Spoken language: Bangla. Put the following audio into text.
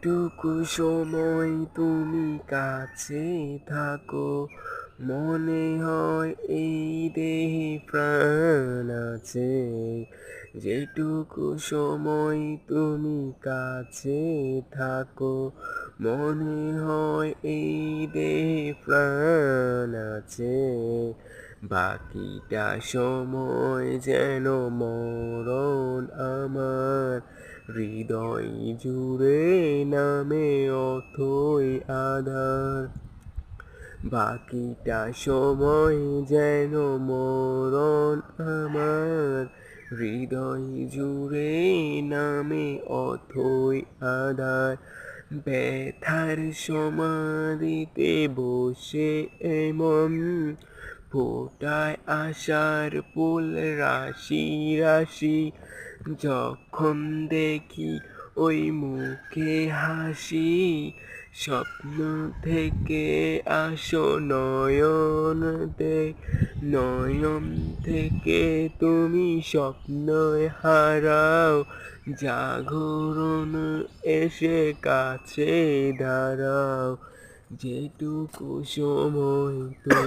যেটুকু সময় তুমি কাছে থাকো, মনে হয় এই দেহে প্রাণ আছে। যেটুকু সময় তুমি কাছে থাকো, মনে হয় এই দেহে প্রাণ আছে। বাকিটা সময় যেন মরণ আমার, হৃদয় জুড়ে নামে অথই আধার। বাকিটা সময় যেন মরণ আমার, হৃদয় জুড়ে নামে অথই আধার। ব্যথার সমাধিতে বসে এমন ফোটায় আশার ফুল রাশি রাশি। যখন দেখি ওই মুখে হাসি, স্বপ্ন থেকে আসো নয়ন থেকে তুমি স্বপ্নয় হারাও। জাগরণ এসে কাছে দাঁড়াও, যেটুকু সময়